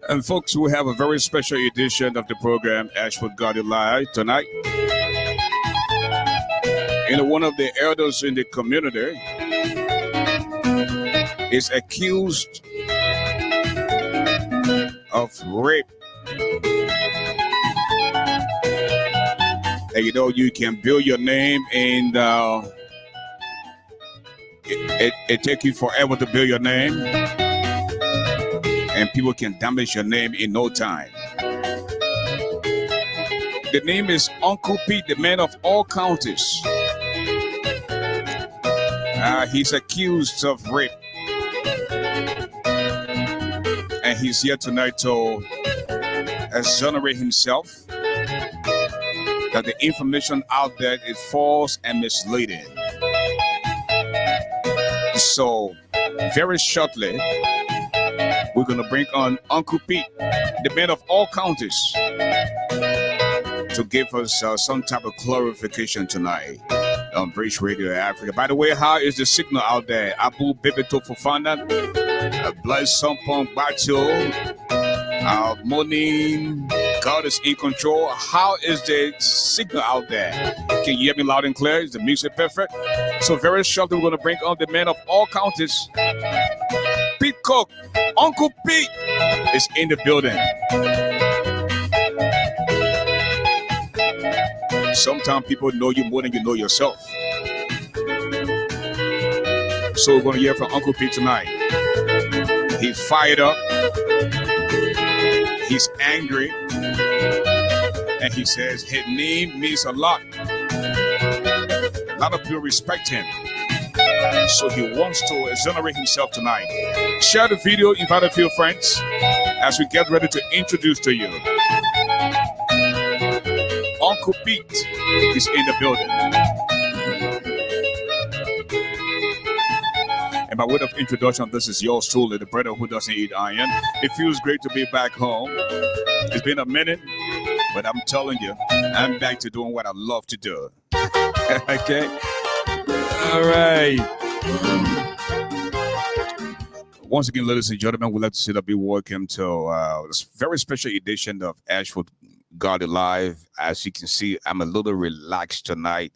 And folks, we have a very special edition of the program, ASHFORD GARLEY Live, tonight. One of the elders in the community is accused of rape. And you can build your name and it takes you forever to build your name. And people can damage your name in no time. The name is Uncle Pete, the man of all counties. He's accused of rape. And he's here tonight to exonerate himself that the information out there is false and misleading. So, very shortly, we're going to bring on Uncle Pete, the man of all counties, to give us some type of clarification tonight on Bridge Radio Africa. By the way, how is the signal out there? Abu Bebito Fofana, Bless Sampong Bacho, Morning, God is in control. How is the signal out there? Can you hear me loud and clear? Is the music perfect? So very shortly, we're going to bring on the man of all counties, Pete Cook. Uncle Pete is in the building. Sometimes people know you more than you know yourself. So we're going to hear from Uncle Pete tonight. He's fired up. He's angry. And he says his name means a lot. A lot of people respect him. So he wants to exonerate himself tonight. Share the video, invite a few friends as we get ready to introduce to you Uncle Pete is in the building. And by way of introduction, this is yours truly, the brother who doesn't eat iron. It feels great to be back home. It's been a minute, but I'm telling you, I'm back to doing what I love to do. Okay? All right. Once again, ladies and gentlemen, we'd like to say that be welcome to this very special edition of ASHFORD GARLEY Live. As you can see, I'm a little relaxed tonight.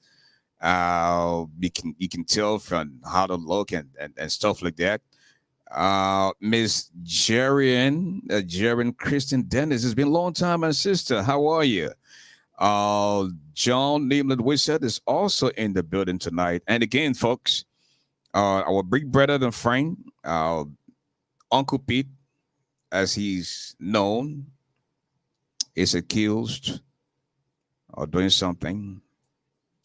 You can tell from how to look and stuff like that. Miss Jerian Kristen Dennis, it's been a long time, my sister. How are you? John Neemland Wissett is also in the building tonight. And again, folks, our big brother and friend, Uncle Pete, as he's known, is accused of doing something.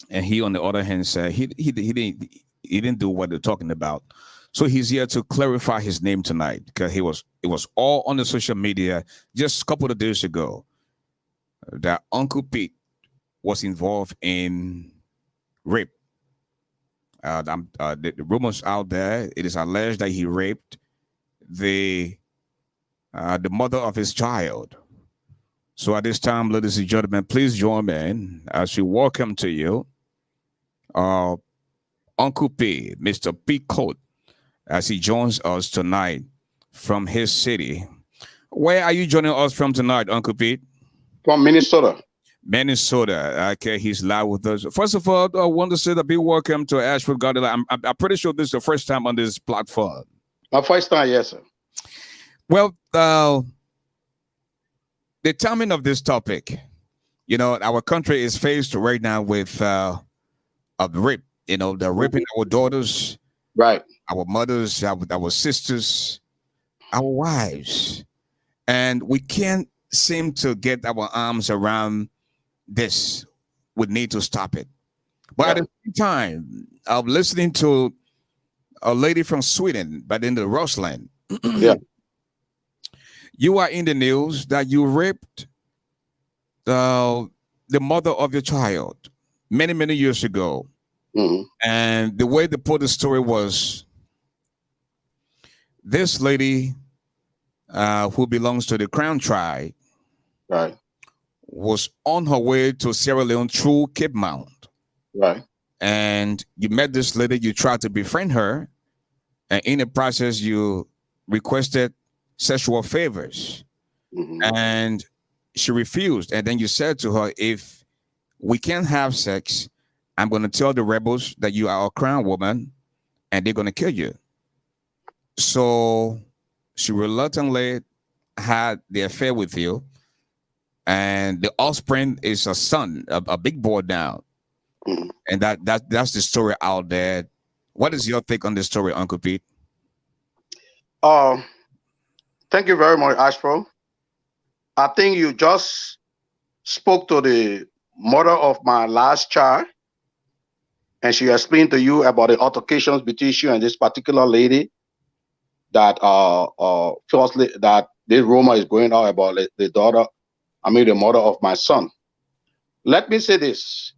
And he, on the other hand, said he didn't do what they're talking about. So he's here to clarify his name tonight, because it was all on the social media just a couple of days ago that Uncle Pete was involved in rape. The rumors out there, it is alleged that he raped the mother of his child. So at this time, ladies and gentlemen, please join me as we welcome to you Uncle P, Mr. P. Coat, as he joins us tonight from his city. Where are you joining us from tonight, Uncle Pete? From Minnesota. Minnesota. Okay, he's live with us. First of all, I want to say a big welcome to ASHFORD GARLEY. I'm pretty sure this is the first time on this platform. My first time, yes, sir. Well, the timing of this topic, you know, our country is faced right now with a rape. You know, they're raping our daughters, Right. our mothers, our sisters, our wives, and we can't seem to get our arms around this. We need to stop it. But at Yeah. the same time, I'm listening to a lady from Sweden by the name of Rosalind. Yeah. You are in the news that you raped the mother of your child many, many years ago. Hmm. And the way they put the story was this lady who belongs to the Crown tribe Right. was on her way to Sierra Leone through Cape Mount. Right. And you met this lady, you tried to befriend her, and in the process, you requested sexual favors. Hmm. And she refused. And then you said to her, if we can't have sex, I'm going to tell the rebels that you are a crown woman and they're going to kill you. So she reluctantly had the affair with you. And the offspring is a son, a big boy now. Hmm. And that's the story out there. What is your take on the story, Uncle Pete? Uh, Thank you very much, Ashford. I think you just spoke to the mother of my last child, and she explained to you about the altercations between you and this particular lady that firstly that this rumor is going out about the daughter, I mean the mother of my son. Let me say this.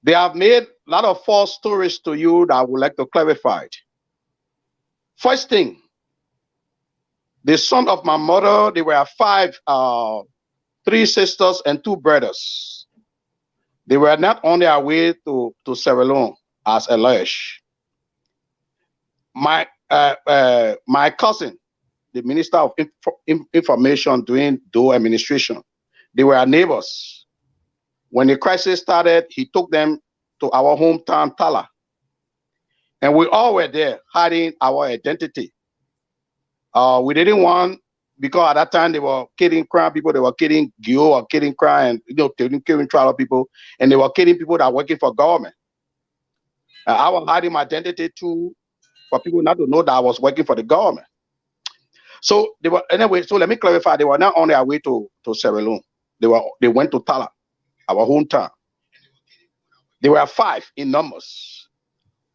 They have made a lot of false stories to you that I would like to clarify. First thing, the son of my mother, there were five, three sisters and two brothers. They were not on their way to Sierra Leone as alleged. My cousin, the Minister of Information during Doe administration, they were our neighbors. When the crisis started, he took them to our hometown, Tala. And we all were there hiding our identity. We didn't want, because at that time they were killing crime people, they were killing Gio or killing crime, and killing trial people, and they were killing people that are working for government. I was hiding my identity too for people not to know that I was working for the government. So they were anyway. So let me clarify: they were not on their way to Sierra Leone. They went to Tala, our hometown. They were five in numbers.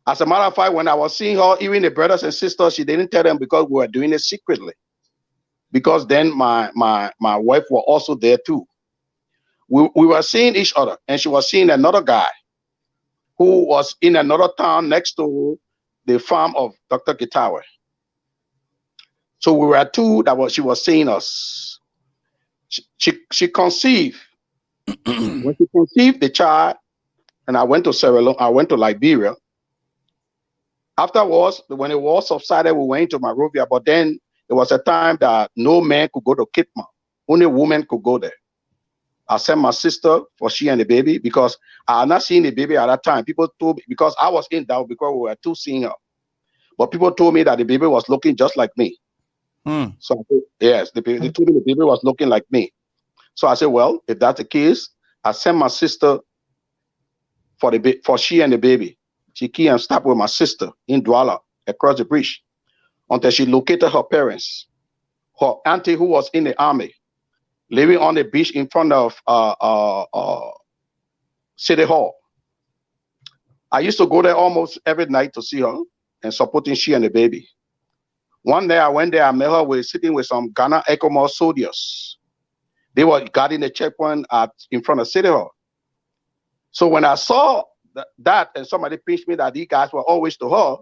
As a matter of fact, when I was seeing her, even the brothers and sisters, she didn't tell them because we were doing it secretly. Because then my wife were also there too. We were seeing each other, and she was seeing another guy who was in another town next to the farm of Dr. Gitawe. So we were two that was she was seeing us. She conceived. When she conceived the child, and I went to Sierra Leone, I went to Liberia. Afterwards, when the war subsided, we went to Monrovia. But then there was a time that no man could go to Kitma. Only women could go there. I sent my sister for she and the baby because I had not seen the baby at that time. People told me, because I was in doubt because we were two seeing her. But people told me that the baby was looking just like me. So I said, yes, they told me the baby was looking like me. So I said, well, if that's the case, I sent my sister for she and the baby. She came and stopped with my sister in Douala across the bridge until she located her parents. Her auntie, who was in the army, living on the beach in front of City Hall. I used to go there almost every night to see her and supporting she and the baby. One day I went there, I met her sitting with some Ghana ECOMOS soldiers. They were guarding the checkpoint in front of City Hall. So when I saw that and somebody pinched me that these guys were always to her,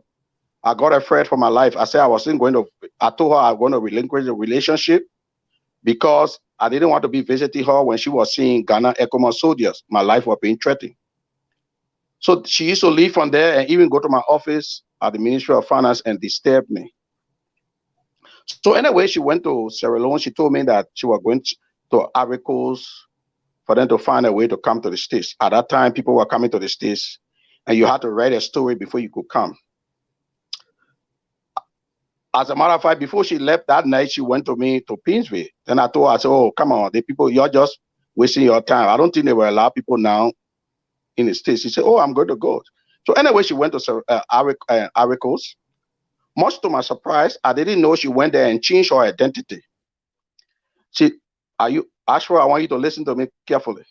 I got afraid for my life. I said I told her I was going to relinquish the relationship because I didn't want to be visiting her when she was seeing Ghana ECOMOS soldiers. My life was being threatened. So she used to leave from there and even go to my office at the Ministry of Finance and disturb me. So anyway, she went to Sierra Leone. She told me that she was going to Ivory Coast for them to find a way to come to the States. At that time, people were coming to the States, and you had to write a story before you could come. As a matter of fact, before she left that night, she went to me to Pinsville. Then I told her, I said, oh, come on, the people, you're just wasting your time. I don't think there were a lot of people now in the States. She said, oh, I'm going to go. So anyway, she went to Ivory Coast. Much to my surprise, I didn't know she went there and changed her identity. Ashford, I want you to listen to me carefully.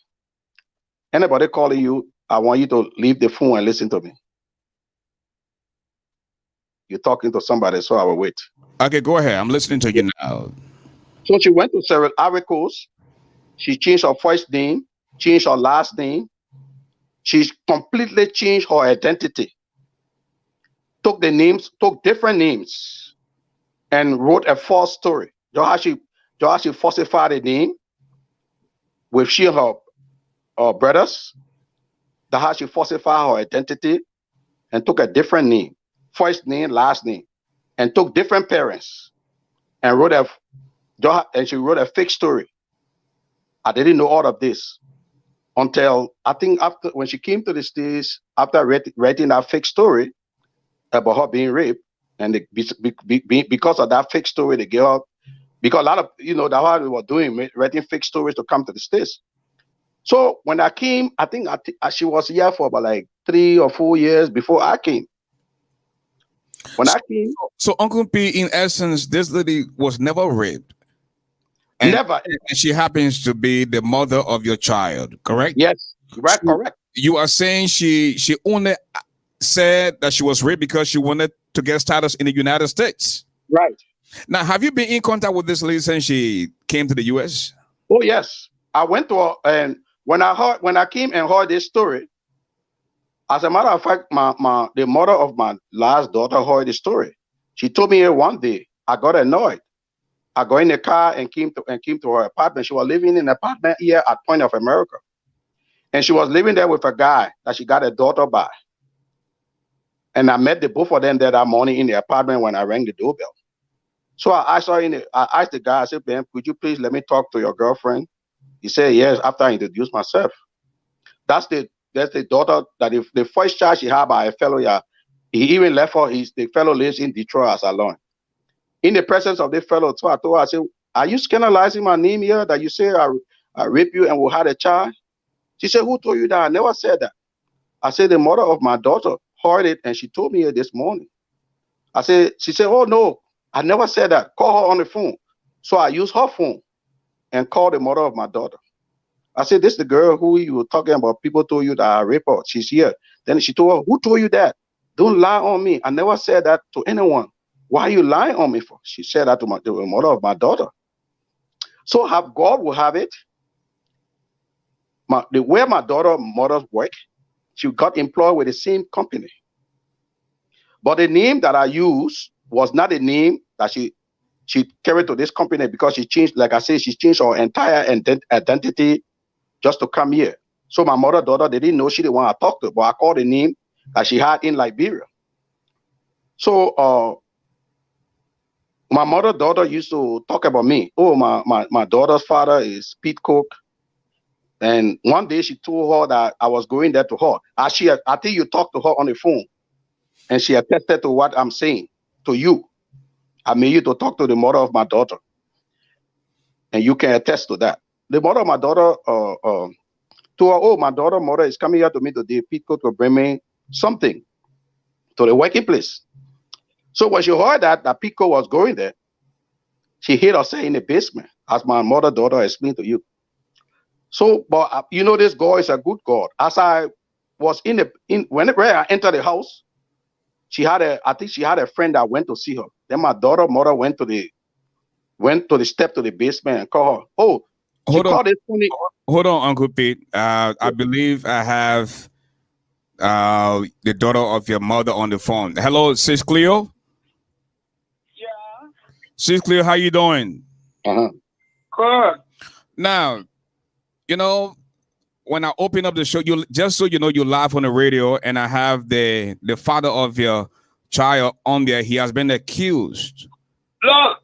Anybody calling you, I want you to leave the phone and listen to me. You're talking to somebody, so I will wait. Okay, go ahead. I'm listening to you now. So she went to Ivory Coast. She changed her first name, changed her last name. She completely changed her identity. Took different names, and wrote a false story. Just how she falsified a name with her brothers. That's how she falsified her identity and took a different name, first name, last name, and took different parents and she wrote a fake story. I didn't know all of this until I think after when she came to the States, after writing that fake story about her being raped, and because of that fake story, they gave her, because a lot of that's what they were doing, writing fake stories to come to the States. So when I came, I think she was here for about like 3 or 4 years before I came. When I came, so Uncle P, in essence, this lady was never raped. And, never. And she happens to be the mother of your child, correct? Yes, right, so correct. You are saying she only said that she was raped because she wanted to get status in the United States. Right. Now, have you been in contact with this lady since she came to the U.S.? Oh yes, I went to her, and when I came and heard this story, as a matter of fact, the mother of my last daughter heard the story. She told me one day. I got annoyed. I got in the car and came to her apartment. She was living in an apartment here at Point of America, and she was living there with a guy that she got a daughter by. And I met the both of them there that morning in the apartment when I rang the doorbell. So I asked the guy, I said, Ben, could you please let me talk to your girlfriend? He said, yes, after I introduced myself. That's the daughter that the first child she had by a fellow. Yeah, he even left her. The fellow lives in Detroit as alone. In the presence of the fellow, so I told her, I said, are you scandalizing my name here that you say I raped you and we had a child? She said, who told you that? I never said that. I said, the mother of my daughter heard it and she told me it this morning. She said, oh no, I never said that. Call her on the phone. So I used her phone and called the mother of my daughter. I said, this is the girl who you were talking about. People told you that I raped her. She's here. Then she told her, who told you that? Don't lie on me. I never said that to anyone. Why are you lying on me for? She said that to the mother of my daughter. So God will have it. Where my mother work, she got employed with the same company. But the name that I used was not the name that she carried to this company, because she changed, like I said, she changed her entire identity just to come here. So my daughter, they didn't know, she didn't want to talk to her, but I called the name that she had in Liberia. So my daughter used to talk about me. Oh, my daughter's father is Pete Cook. And one day she told her that I was going there to her. I think you talked to her on the phone, and she attested to what I'm saying to you. I made you to talk to the mother of my daughter, and you can attest to that. The mother of my daughter told her, oh, my mother is coming here to me today. Pete Cook will bring me something to the working place. So when she heard that Pete Cook was going there, she hid herself in the basement, as my daughter explained to you. So, but this God is a good God. As I was whenever I entered the house, I think she had a friend that went to see her. Then my mother went to the step to the basement and called her. Oh, hold on, Uncle Pete. I believe I have the daughter of your mother on the phone. Hello, Sis Cleo. Yeah. Sis Cleo, how you doing? Good. Now, when I open up the show, you just so you know, you live on the radio, and I have the father of your child on there. He has been accused. Look,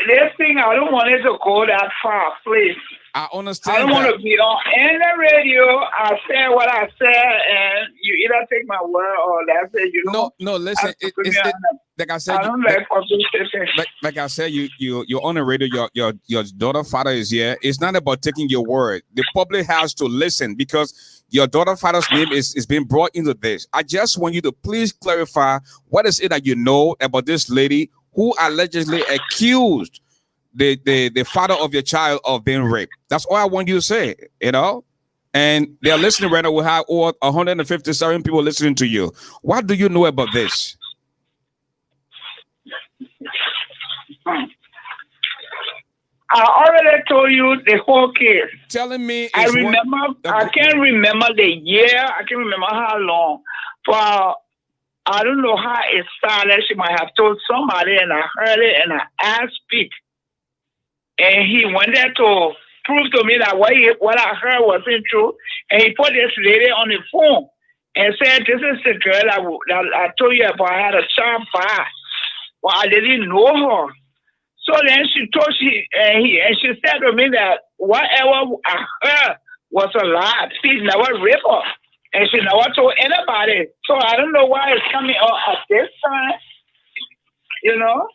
this thing, I don't want it to go that far, please. I I understand don't want that. to be on any radio. I say what I say, and you either take my word or that's it. You No, know, no. I Listen, put me on. like I said, I don't like publicity. like I said, you're on the radio. Your daughter father is here. It's not about taking your word. The public has to listen because your daughter father's name is being brought into this. I just want you to please clarify what is it that you know about this lady who allegedly accused the father of your child of being raped. That's all I want you to say. You know. And they're listening right now. We have over 157 people listening to you. What do you know about this? I already told you the whole case. Telling me I is what remember. I can't remember the year. I can't remember how long. For I don't know how it started. She might have told somebody, and I heard it, and I asked speak. And he went there to prove to me that what I heard wasn't true. And he put this lady on the phone and said, "This is the girl that I told you about. I had a child by." Well, I didn't know her. So then she said to me that whatever I heard was a lie. She never raped her. And she never told anybody. So I don't know why it's coming out at this time. You know?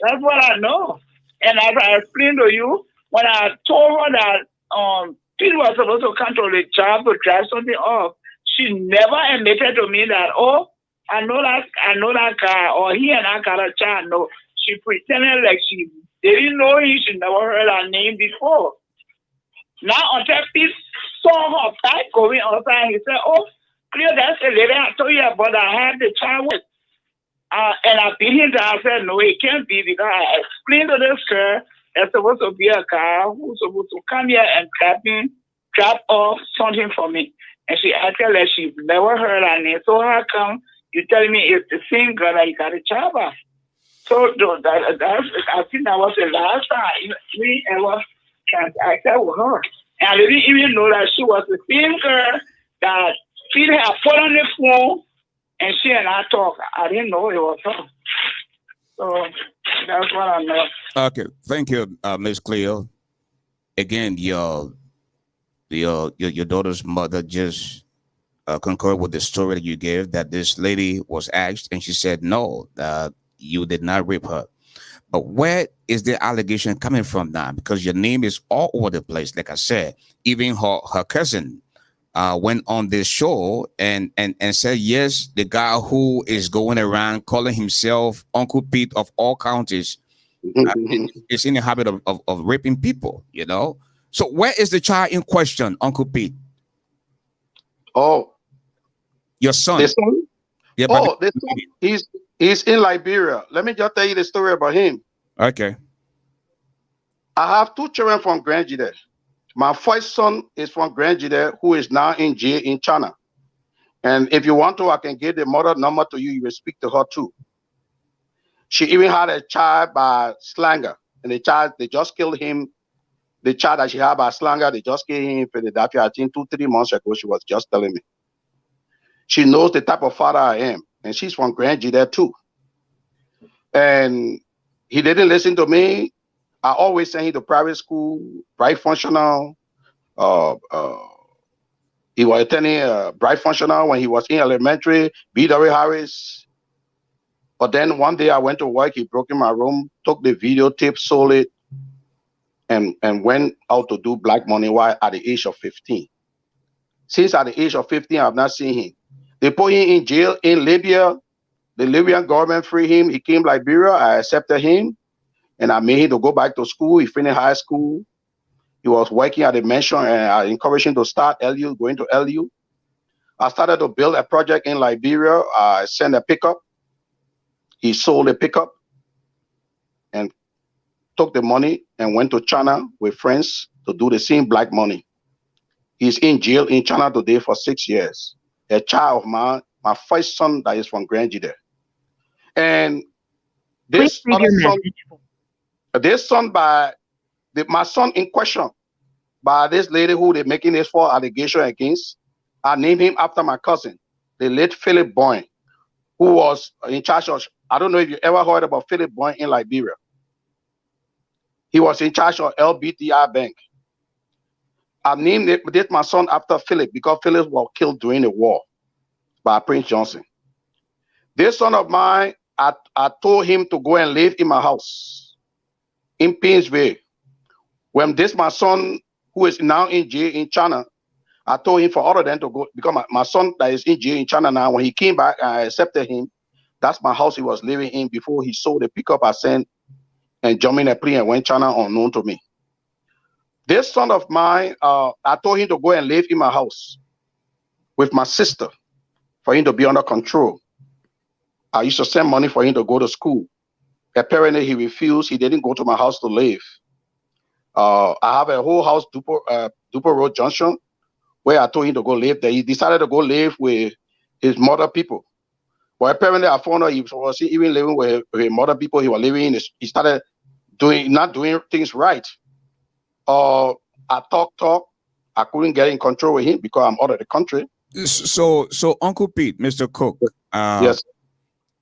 That's what I know. And as I explained to you, when I told her that people were supposed to come to the job to drive something off, she never admitted to me that, oh, I know that guy, or he and I got a child. No, she pretended like she didn't know him. She never heard her name before. Now, until Pete saw her back going outside, he said, "Oh, clear, that's the lady I told you about. I had the child with." And I beat him down. I said, "No, it can't be because I explained to this girl there's supposed to be a guy who's supposed to come here and drop off something for me." And she acted like she never heard her name. So how come you telling me it's the same girl that you got a job at? So I think that was the last time we ever transacted with her. And I didn't even know that she was the same girl that Pete had put on the phone and she and I talked. I didn't know it was her. So that's what I know. Okay, thank you, Miss Cleo. Again, your daughter's mother just concurred with the story that you gave that this lady was asked and she said no, that you did not rape her. But where is the allegation coming from now? Because your name is all over the place. Like I said, even her cousin went on this show and said, yes, the guy who is going around calling himself Uncle Pete of all counties is in the habit of raping people, you know? So where is the child in question, Uncle Pete? Oh, Your son. the son? Yeah, but Oh, the son, he's in Liberia. Let me just tell you the story about him. okay. I have two children from Grand Jide. My first son is from Grand Jide, who is now in jail in China. And if you want to, I can give the mother number to you. You will speak to her too. She even had a child by Slanger. And the child, they just killed him. The child that she had by Slanger, they just killed him in Philadelphia, I think 2-3 months ago. She was just telling me. She knows the type of father I am. And she's from Grand Jide too. And he didn't listen to me. I always sent him to private school, bright functional. He was attending bright functional when he was in elementary, B.W. Harris. But then one day I went to work, he broke in my room, took the videotape, sold it, and went out to do black money while at the age of 15. Since at the age of 15, I've not seen him. They put him in jail in Libya. The Libyan government freed him. He came to Liberia. I accepted him. And I made him to go back to school. He finished high school. He was working at the mansion, and I encouraged him to start LU, going to LU. I started to build a project in Liberia. I sent a pickup. He sold a pickup and took the money and went to China with friends to do the same black money. He's in jail in China today for 6 years. A child of mine, my first son that is from Grand Jide. And this other son, my son in question, by this lady who they're making this for allegation against, I named him after my cousin, the late Philip Boyne, who was in charge of, I don't know if you ever heard about Philip Boyne in Liberia. He was in charge of LBTI Bank. I named this my son after Philip because Philip was killed during the war by Prince Johnson. This son of mine, I told him to go and live in my house in Painesville. When this my son, who is now in jail in China, I told him for all of them to go, because my son that is in jail in China now, when he came back, I accepted him. That's my house he was living in before he sold the pickup I sent and jumped in a plane and went China unknown to me. This son of mine, I told him to go and live in my house with my sister for him to be under control. I used to send money for him to go to school. Apparently, he refused. He didn't go to my house to live. I have a whole house, Duper Road Junction, where I told him to go live there. He decided to go live with his mother people. But apparently, I found out he was even living with his mother people. He was living in. He started not doing things right. I talk. I couldn't get in control with him because I'm out of the country. So Uncle Pete, Mr. Cook, Yes,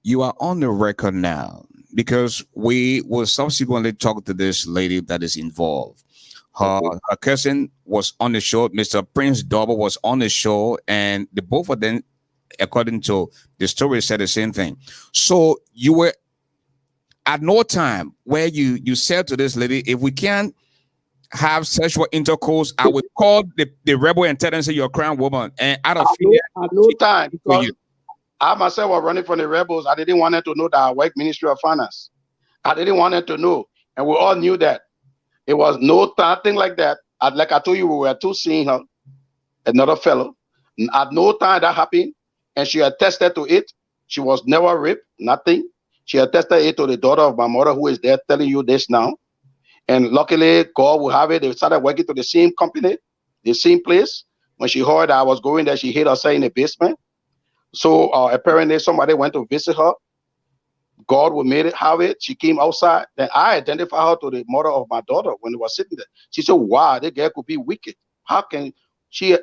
you are on the record now because we will subsequently talk to this lady that is involved. Her cousin was on the show. Mr. Prince Double was on the show, and the both of them, according to the story, said the same thing. So you were at no time where you said to this lady, if we can't have sexual intercourse, I would call the rebel and tell them say you're a crown woman. And out of fear, at no time, for because you. I myself was running from the rebels. I didn't want them to know that I work Ministry of Finance. I didn't want them to know, and we all knew that. It was nothing like that. Like I told you, we were two seeing her, another fellow. At no time that happened, and she attested to it. She was never raped, nothing. She attested it to the daughter of my mother, who is there telling you this now. And luckily, God will have it. They started working to the same company, the same place. When she heard I was going there, she hid herself in the basement. So apparently, somebody went to visit her. God will make it have it. She came outside. Then I identified her to the mother of my daughter when they was sitting there. She said, wow, that girl could be wicked. How can she?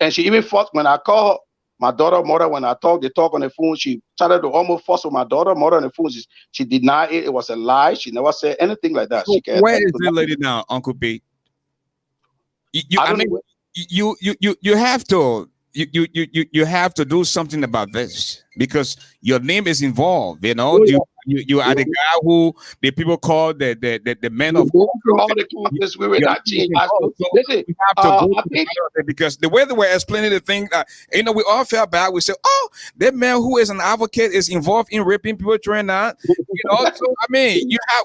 And she even fought when I called her, my daughter mother, when they talk on the phone, she started to almost fuss with my daughter mother on the phone. She denied it. It was a lie. She never said anything like that. So She can't. where is the lady now, Uncle Pete? You have to you have to do something about this because your name is involved. You know, you are the guy who the people call the man of all the confidence we were not changed. Listen, you have to go to the because the way they were explaining the thing, we all felt bad. We said, "Oh, that man who is an advocate is involved in raping people, trying that." So I mean, you have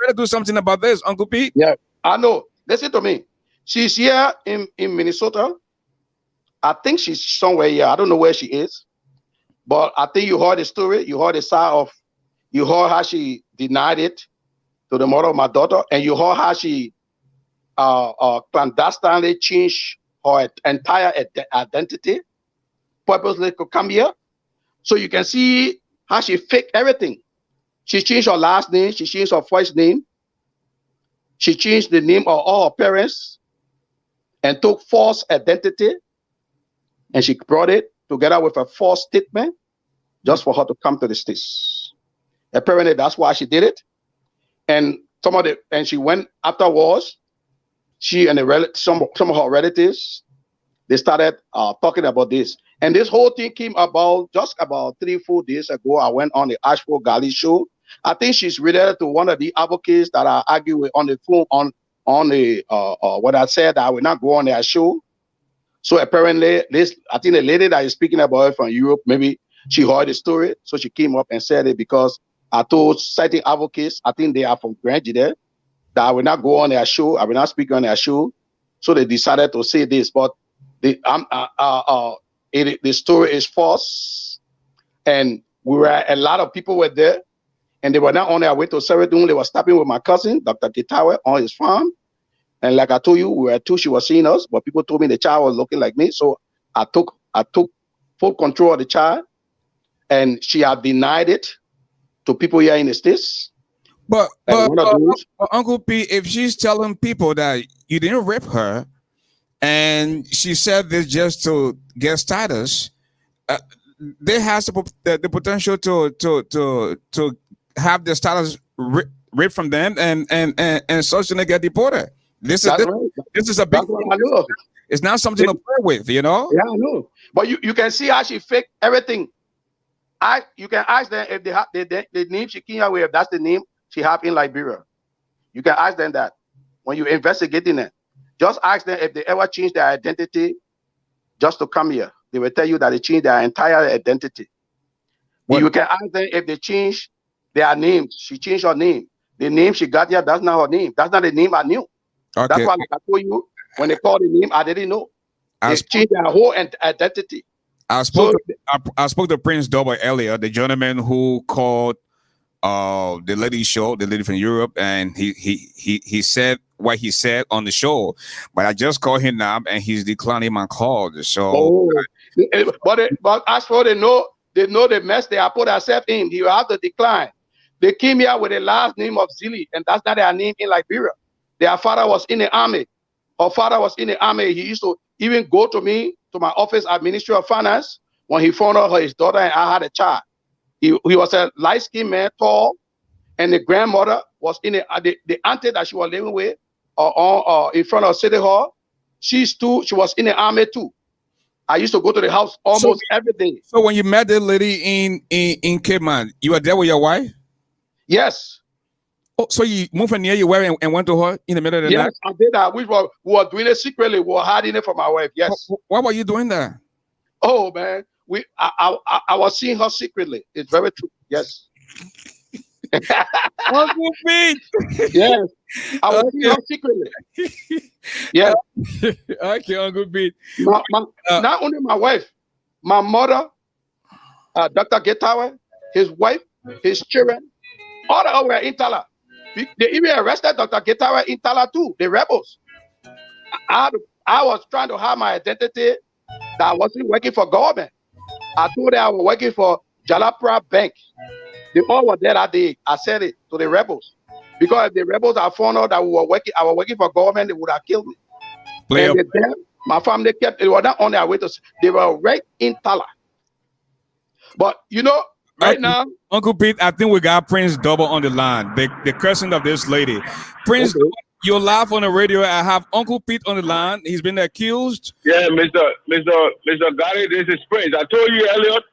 to do something about this, Uncle Pete. Yeah, I know. Listen to me. She's here in Minnesota. I think she's somewhere here. I don't know where she is, but I think you heard the story. You heard the side you heard how she denied it to the mother of my daughter, and you heard how she clandestinely changed her entire identity, purposely to come here. So you can see how she faked everything. She changed her last name. She changed her first name. She changed the name of all her parents and took false identity. And she brought it together with a false statement just for her to come to the States. Apparently, that's why she did it. And she went afterwards. She and some of her relatives, they started talking about this. And this whole thing came about just about 3-4 days ago. I went on the ASHFORD GARLEY show. I think she's related to one of the advocates that I argue with on the phone on the what I said I will not go on their show. So apparently, I think the lady that is speaking about it from Europe, maybe she heard the story, so she came up and said it because I told certain advocates, I think they are from Grand Judea, that I will not go on their show, I will not speak on their show. So they decided to say this, but the story is false, and a lot of people were there, and they were not on their way to Seredun. They were stopping with my cousin, Dr. Gitawe, on his farm. And like I told you, we were two, she was seeing us, but people told me the child was looking like me. So I took full control of the child, and she had denied it to people here in the States. But Uncle P, if she's telling people that you didn't rape her, and she said this just to get status, there has the potential to have the status ripped from them, and certainly get deported. This is This is a big That's what I know of it. It's not something to play with, you know? Yeah, I know. But you can see how she faked everything. You can ask them if they have the name she came out with, if that's the name she have in Liberia. You can ask them that when you investigating it. Just ask them if they ever changed their identity just to come here. They will tell you that they changed their entire identity. You can ask them if they changed their names. She changed her name. The name she got here, that's not her name. That's not the name I knew. Okay. That's why I told you when they called the name, I didn't know. They changed their whole identity. I spoke to Prince Double earlier, the gentleman who called the lady show, the lady from Europe, and he said what he said on the show, but I just called him now and he's declining my call. So but as for they know the mess they have put themselves in, you have to decline. They came here with the last name of Zili, and that's not their name in Liberia. Their father was in the army. Her father was in the army. He used to even go to me, to my office at Ministry of Finance, when he found out his daughter and I had a child. He was a light-skinned man, tall, and the grandmother was in the auntie that she was living with in front of City Hall. She was in the army too. I used to go to the house almost every day. So when you met the lady in Cape Man, you were there with your wife? Yes. Oh, so you moved from near your wife and went to her in the middle of the night? Yes, I did that. We were doing it secretly. We were hiding it from my wife. Yes. Why were you doing that? Oh man, I was seeing her secretly. It's very true. Yes. Uncle Pete. Yes, I was seeing her secretly. Yes. Okay, Uncle Pete. Not only my wife, my mother, Dr. Getawe, his wife, his children, all of them were in Tala. They even arrested Dr. Getawe in Tala too, the rebels. I was trying to hide my identity that I wasn't working for government. I told them I was working for Jalapra Bank. They all were there that day. I said it to the rebels. Because if the rebels had found out that I was working for government, they would have killed me. My family they were not on their way they were right in Tala. But you know, right now, Uncle Pete, I think we got Prince Double on the line. The question of this lady. Prince, you're live on the radio. I have Uncle Pete on the line. He's been accused. Yeah, Mr. Garley, this is Prince. I told you, Elliot,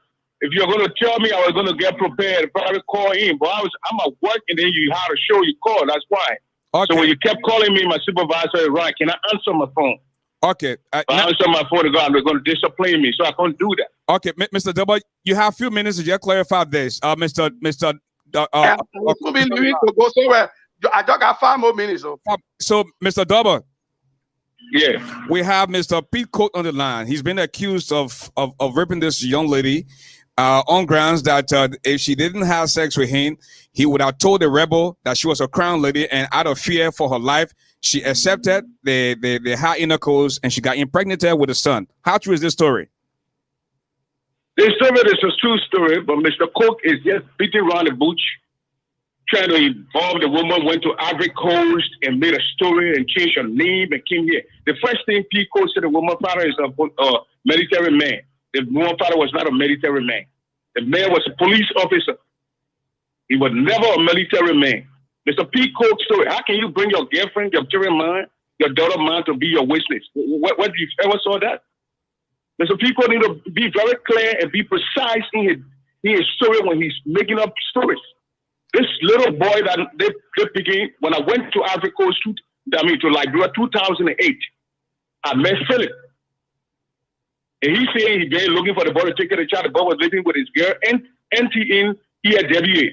if you're going to tell me I was going to get prepared, probably call in. But I'm at work, and then you had a show you call. That's why. Okay. So when you kept calling me, my supervisor is right. Can I answer my phone? Okay. I answer my phone, they're going to discipline me, so I can't do that. Okay, Mr. Double, you have a few minutes to just clarify this. I'm going to be leaving to go somewhere. I just got 5 more minutes. So, Mr. Double. Yeah. We have Mr. Pete Cook on the line. He's been accused of raping this young lady on grounds that if she didn't have sex with him, he would have told the rebel that she was a crown lady, and out of fear for her life, she accepted the high intercourse and she got impregnated with a son. How true is this story? This story is a true story, but Mr. Cook is just beating around the bush, trying to involve the woman, went to Ivory Coast and made a story and changed her name and came here. The first thing Pete Cook said, the woman's father is a military man. The woman's father was not a military man. The man was a police officer. He was never a military man. Mr. Pete Cook's story, how can you bring your girlfriend, your children man, your daughter man to be your witness? What do you ever saw that? Mr. Pete Cook need to be very clear and be precise in his story when he's making up stories. This little boy that they begin, when I went to Ivory Coast, to Liberia 2008, I met Philip. And he said he been looking for the boy to take care of the child. The boy was living with his girl and in EWA.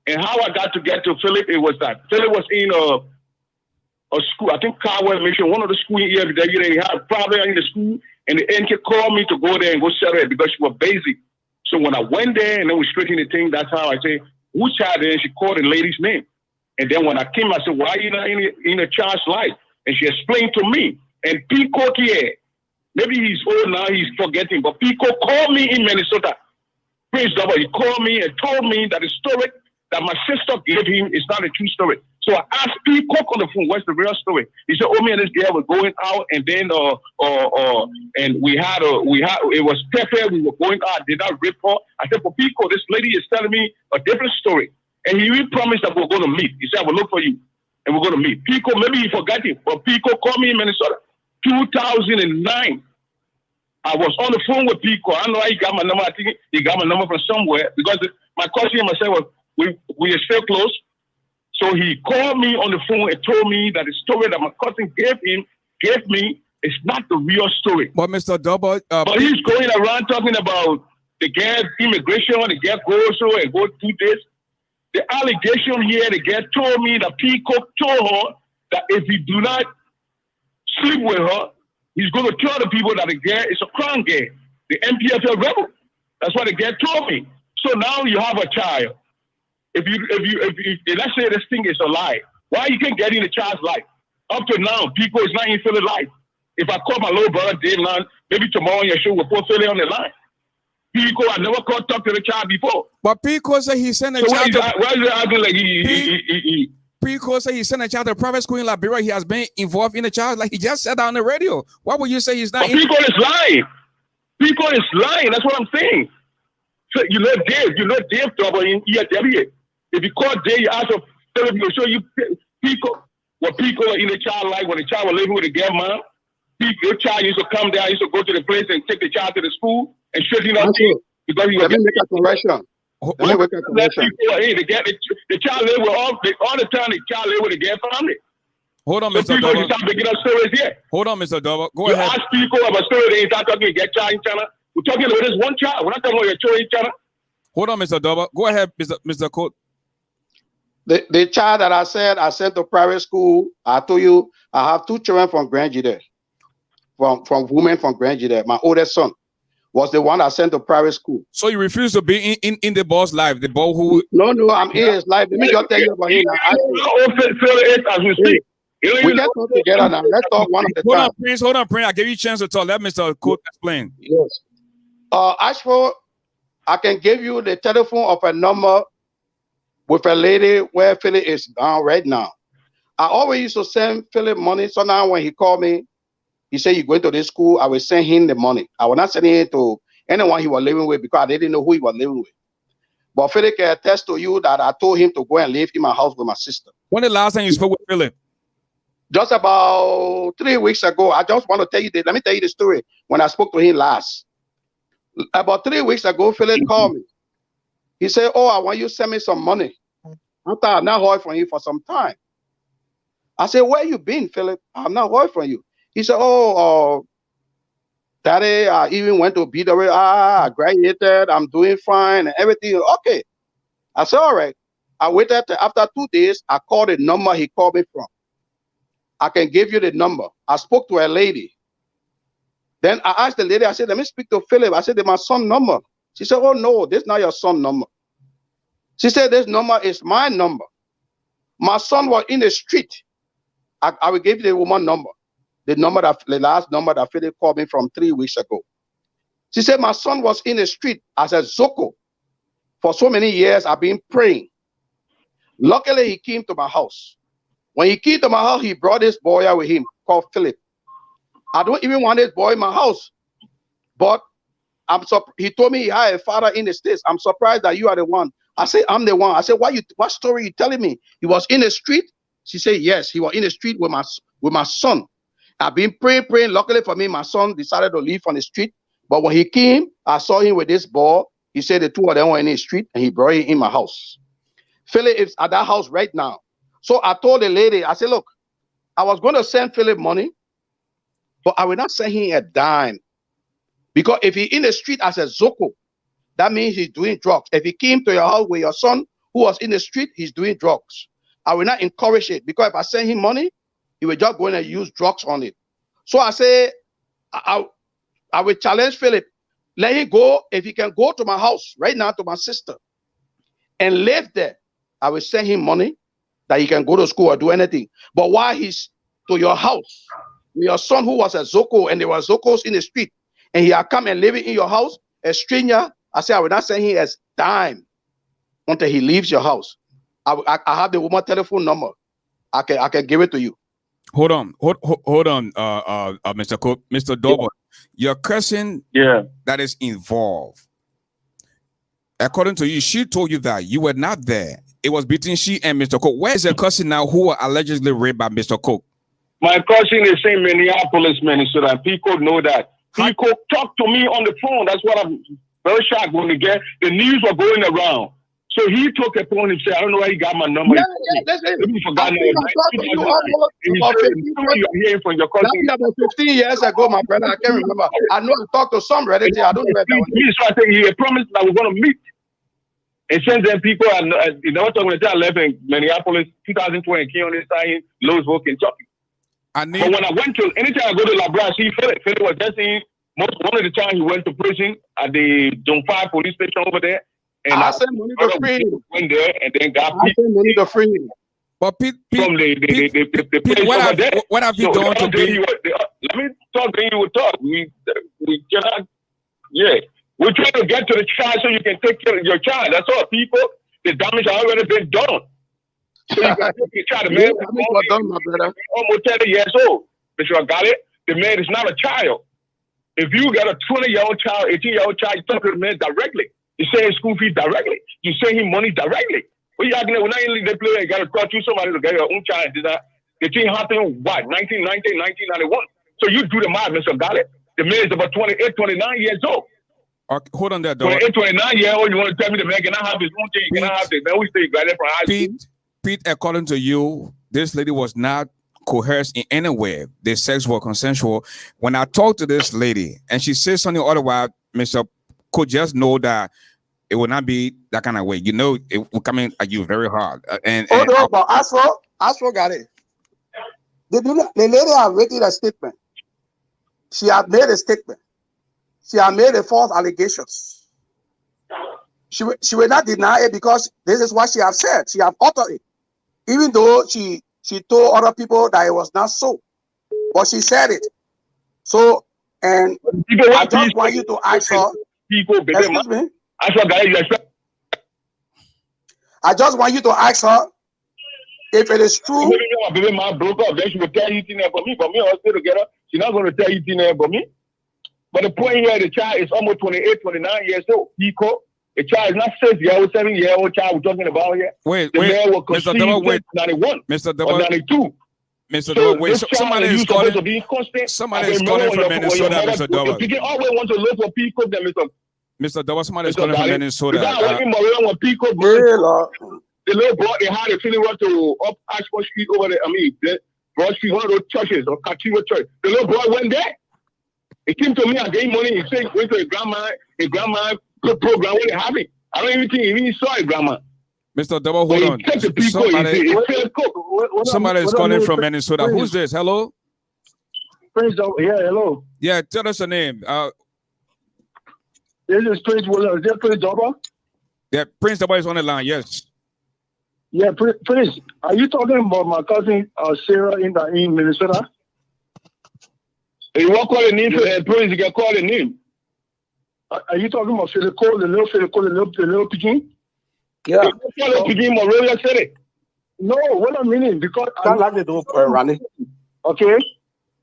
And how I got to get to Philip, it was that Philip was in a school, I think Carwell Mission, one of the schools in EWA. They had a problem in the school, and the NK called me to go there and go settle it because she was busy. So when I went there and then we straightened the thing, that's how I say, who child there? And she called the lady's name. And then when I came, I said, why are you not in a child's life? And she explained to me. And Pico here, maybe he's old now, he's forgetting, but Pico called me in Minnesota. Prince Double, he called me and told me that the story that my sister gave him is not a true story. So I asked Pico on the phone, what's the real story? He said, oh, me and this girl were going out, and then and it was Pepe, we were going out, did not rape her. I said, but Pico, this lady is telling me a different story. And he really promised that we were going to meet. He said, I will look for you. and we're going to meet. Pico, maybe he forgot it, but Pico called me in Minnesota. 2009. I was on the phone with Pico. I know he got my number. I think he got my number from somewhere because my cousin and myself, we are still close. So he called me on the phone and told me that the story that my cousin gave me is not the real story. But Mr. Double, but he's going around talking about the guy immigration, the guy goes so and go do this. The allegation here, the guy told me that Pico told her that if he do not sleep with her, he's going to tell the people that the guy is a crown guy, the MPFL rebel. That's what the guy told me. So now you have a child. If let's say this thing is a lie, why you can't get in the child's life? Up to now, Pico is not in Philly's life. If I call my little brother Dave now, maybe tomorrow on your show we'll put Philly on the line. Pico, I never called talk to the child before. But Pico said he sent a so child. Why is he acting like he Pico said he sent a child to private school in Liberia. He has been involved in the child, like he just said on the radio. Why would you say he's not? But Pico is lying. Pico is lying. That's what I'm saying. So you know Dave trouble in ESW. If you call Dave, you ask him, he'll show you Pico. What Pico in the child like when the child was living with a girl mom. Your child used to come down, used to go to the place and take the child to the school and straighten up because he was Let me make a correction. Hey, the child live with all the time. The child live with the gay family. Hold on, so Mr. Double. Start picking up stories here. Hold on, Mr. Double. Go you ahead. Ask people about stories. They start talking get child in China. We're talking about this one child. We're not talking about your child in China. Hold on, Mr. Double. Go ahead, Mr. Court. The child that I said I sent to private school, I told you I have 2 children from Grand Jide, from women from Grand Jide. My oldest son was the one I sent to private school. So you refuse to be in the boss life, the boy who? No, I'm in his life. Let me just tell you about him. We get talk together now. Let's talk one at a time. Hold on, Prince. I give you a chance to talk. Let Mr. Court explain. Yes. ASHFORD, I can give you the telephone of a number with a lady where Philip is down right now. I always used to send Philip money. So now when he called me, he said, you're going to this school, I will send him the money. I was not sending it to anyone he was living with because I didn't know who he was living with. But Philip can attest to you that I told him to go and live in my house with my sister. When the last time you spoke with Philip? Just about 3 weeks ago. I just want to tell you this. Let me tell you the story when I spoke to him last. About 3 weeks ago, Philip called me. He said, oh, I want you to send me some money. After I've not heard from you for some time. I said, where you been, Philip? I've not heard from you. He said, oh, Daddy, I even went to BW. I graduated. I'm doing fine and everything. Okay. I said, all right. I waited after 2 days. I called the number he called me from. I can give you the number. I spoke to a lady. Then I asked the lady, I said, let me speak to Philip. I said, that's my son's number. She said, oh, no, this is not your son's number. She said, this number is my number. My son was in the street. I will give you the woman number. The last number that Philip called me from 3 weeks ago. She said, my son was in the street as a Zoko. For so many years, I've been praying. Luckily, he came to my house. When he came to my house, he brought this boy out with him called Philip. I don't even want this boy in my house. But he told me he had a father in the States. I'm surprised that you are the one. I said, I'm the one. I said, what story are you telling me? He was in the street? She said, yes, he was in the street with my son. I've been praying. Luckily for me, my son decided to leave from the street. But when he came, I saw him with this boy. He said the 2 of them were in the street and he brought him in my house. Philip is at that house right now. So I told the lady, I said, look, I was going to send Philip money, but I will not send him a dime. Because if he's in the street as a Zoko, that means he's doing drugs. If he came to your house with your son who was in the street, he's doing drugs. I will not encourage it because if I send him money, he will just go in and use drugs on it. So I say, I will challenge Philip. Let him go. If he can go to my house right now to my sister and live there, I will send him money that he can go to school or do anything. But while he's to your house, your son who was a Zoko and there were Zokos in the street, and he had come and living in your house, a stranger, I say I will not send him a dime until he leaves your house. I have the woman telephone number. I can give it to you. Hold on, Mr. Cook, Mr. Dover. Your cousin, that is involved. According to you, she told you that you were not there it was between she and Mr. Cook. Where is your cousin now who were allegedly raped by Mr. Cook? My cousin is in Minneapolis, Minnesota. People know that. People talk to me on the phone. That's what I'm very shocked when we get the news were going around. So he took a phone and said, I don't know where he got my number. Listen, He forgot I think I talked to you almost about 15 years ago, my brother. I can't remember. I know I talked to some relative. I don't know where that was. So I think he promised that we're going to meet. And since then, people are, you know, talking about I left in Minneapolis 2020, came on this side, Louisville, Kentucky. But when I went to, anytime I go to LaBra, I see Philip. Philip was just in, one of the time he went to prison at the Zone 5 police station over there. And I sent money to free him. Went there and then got money to free him. But Pete, from the place over there. What have you done to be? Let me talk, then you will talk. We cannot, yeah. We're trying to get to the child so you can take care of your child. That's all, people. The damage has already been done. So you can take your child. The man is almost 30 years old. Mr. Garley, the man is not a child. If you got a 20-year-old child, 18-year-old child, you talk to the man directly. You send him school fees directly. You send him money directly. What you acting when I leave the player, you got to talk to somebody to get your own child. The thing happened, what, 1990, 1991. So you do the math, Mr. Garley. The man is about 28, 29 years old. Okay, hold on there, dog. 29 years old, you want to tell me the man cannot have his own thing, you cannot have this. Man, we say graduate from high school. Pete, according to you, this lady was not coerced in any way. The sex was consensual. When I talked to this lady and she says something otherwise, Mr. Could just know that it will not be that kind of way. You know, it will come in at you very hard. Hold on, but ASHFORD got it. The lady had written a statement. She had made a statement. She had made a false allegations. She will not deny it because this is what she has said. She has uttered it. Even though she told other people that it was not so. But she said it. So, and I just want you to ask her. Excuse me? I just want you to ask her if it is true. Baby, my broke up. Then she will tell you things about me. But me, I'll stay together. She's not going to tell you things about me. But the point here, the child is almost 28, 29 years old. The child is not 6-year-old, 7-year-old child we're talking about here. Wait, Mr. Double, wait. 91 Mr. Double, or 92. Mr. Double, wait. Somebody is calling from Minnesota, Mr. Double. You always want to look for people that Mr. Double, somebody is calling from Minnesota. The little boy, they had a feeling went to up ASHFORD Street over there. I mean, Broad Street, one of those churches or Cathedral Church. The little boy went there. He came to me, I gave money. He said, went to his grandma program when they have it. I don't even think he even saw his grandma. Mr. Double, hold on. Somebody is calling from Minnesota. Who's this? Hello? Prince Double. Yeah, hello. Yeah, tell us your name. This is Prince William. Is that Prince Double? Yeah, Prince Double is on the line, yes. Yeah, Prince, are you talking about my cousin Sarah in Minnesota? You won't call the name for Prince, you can call the name. Are you talking about Philip Cole, the little Peking? Yeah. Peking, Monrovia City. No, what I mean because I like the door, Ronnie. Okay.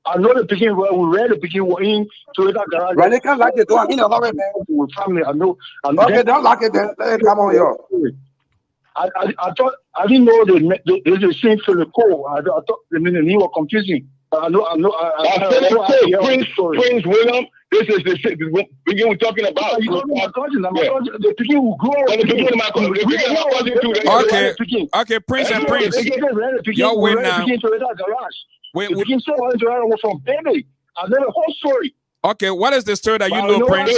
I know the Peking, we read the Peking were in Toyota garage. Ronnie can't lock the door. In a hurry, man. With family, I know. Okay, don't lock it then. Let it come on here. I thought, I didn't know there's a scene Philip Cole. I thought the meaning he was confusing. I know. Prince William. This is the shit begin we're talking about. You know my cousin. The Peking will grow. Okay, Prince and Prince. Y'all win now. Wait, from baby. I know the whole story. Okay, what is the story that you know, Prince? So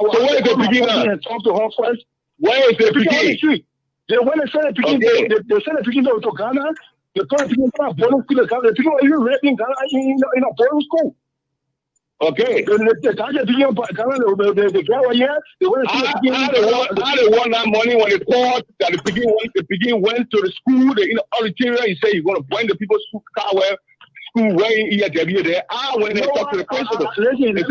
where is the beginning? Talk to her first. Where is the beginning? When they send the Peking, they send the Peking to Ghana. They told the Peking to boarding school. The Peking were even raping Ghana in a boarding school. Okay. The guy was here. I don't want that money when they thought that the Peking went to the school. The auditorium, he said he's going to bring the people's school car where school way here there. I went and talked to the principal. He said,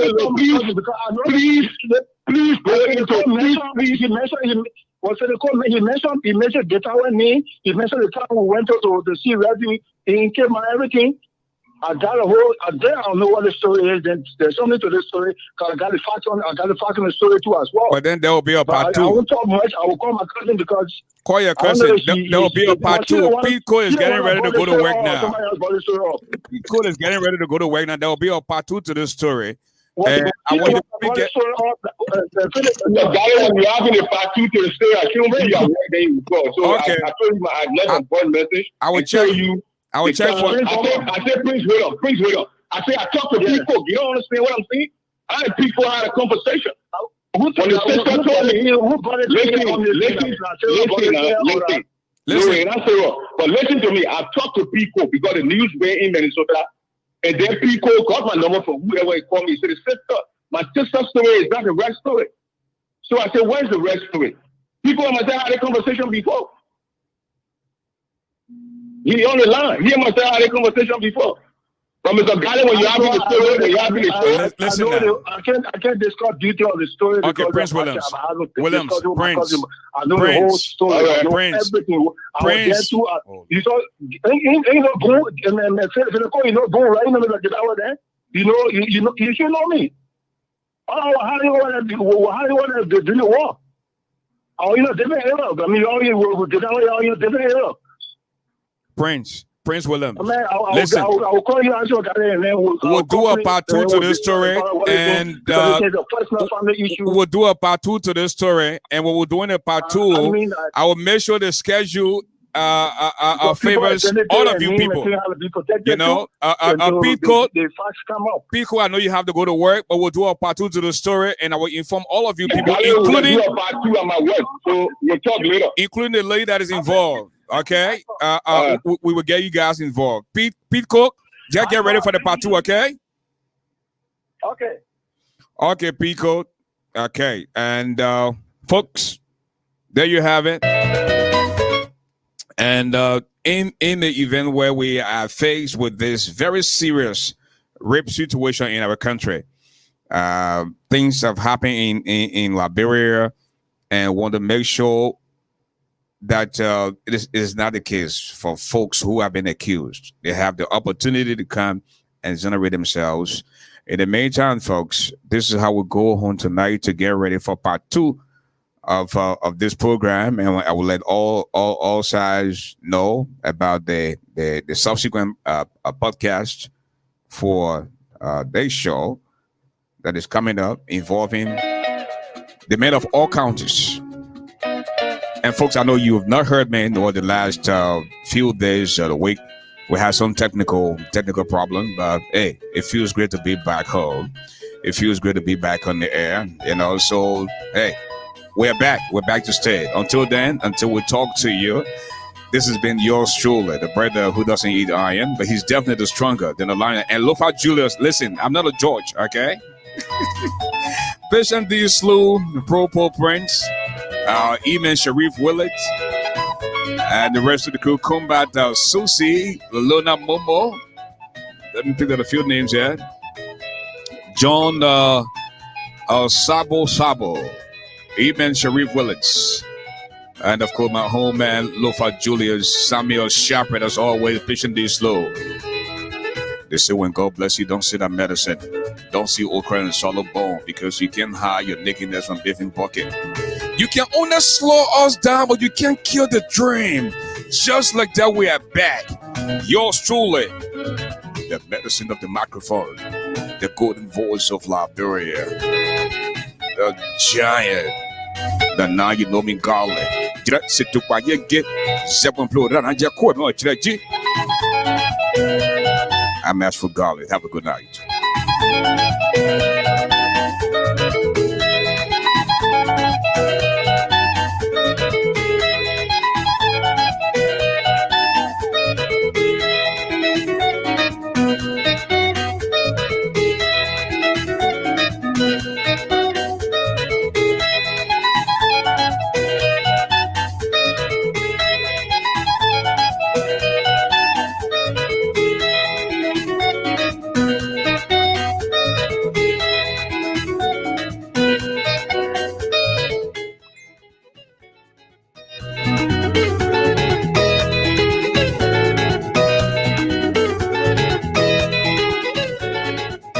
please go into please. He mentioned the tower name. He mentioned the time we went to see Reggie in Cape and everything. I got a whole. I don't know what the story is. Then there's something to this story. Cause I got the fact on. I got the fact on the story too as well. But then there will be a part I two. won't talk much. I will call my cousin because. Call your cousin. There will be a part two. Pico is getting ready to go to work now. Pico is getting ready to go to work now. There will be a part two to this story. And I want you to get. When you're having a part two to the story, I can't believe I work there you go. So Okay. I told you I left a voice message. I will check you. I will check for. I said, Prince, wait up. Prince, wait up. I said, I talked to people. You don't understand what I'm saying? I had people had a conversation. When the sister told me, listen. But listen to me. I talked to people because the news were in Minnesota, and then people got my number from whoever called me. He said, my sister's story is not the right story. So I said, where's the right story? People must have had a conversation before. He on the line. He must have had a conversation before. But Mr. Garley, when you have the story, Listen now. I can't discuss detail of the story. Okay, Prince Williams. Prince. I know the whole story. I know Prince. everything. Prince. You saw, ain't no go and you know go right in the middle of the hour there. You should know me. Oh, how do you want to do the war? Oh, different era. I mean, different era. Prince Williams. Listen, I'll call you and then we'll do a part two to this story, and we'll do a part two to this story, and when we're doing a part two, I will make sure the schedule favors all of you people. You know, Pico, I know you have to go to work, but we'll do a part two to the story, and I will inform all of you people, including a part two at my work. So we'll talk later, including the lady that is involved. Okay, we will get you guys involved. Pete Cook, just get ready for the part two. Okay. Okay, Pete Cook. Okay, and folks, there you have it. And in the event where we are faced with this very serious rape situation in our country, things have happened in Liberia, and want to make sure that it is not the case for folks who have been accused. They have the opportunity to come and exonerate themselves. In the meantime, folks, this is how we go home tonight to get ready for part two of this program, and I will let all sides know about the subsequent podcast for their show that is coming up involving the men of all counties. And folks, I know you have not heard me over the last few days of the week. We had some technical problem, but hey, it feels great to be back home. It feels great to be back on the air, so hey, we're back to stay. Until then, until we talk to you, this has been yours truly, the brother who doesn't eat iron, but he's definitely stronger than the lion. And look how Julius, listen, I'm not a George, okay? Patient D. Slew, Pro Prince, Eman Sharif Willett, and the rest of the crew, Combat Susie, Luna Momo. Let me pick out a few names here. John Sabo, Eman Sharif Willets, and of course my home man Lofa Julius Samuel Shepard, as always, Patient D. Slow. They say when God bless you, don't see that medicine. Don't see okra and solid bone, because you can hide your nakedness from beefing bucket. You can only slow us down, but you can't kill the dream. Just like that, we are back. Yours truly, the medicine of the microphone, the golden voice of Liberia, the giant, the now you know me Garley. I'm ASHFORD Garley. Have a good night.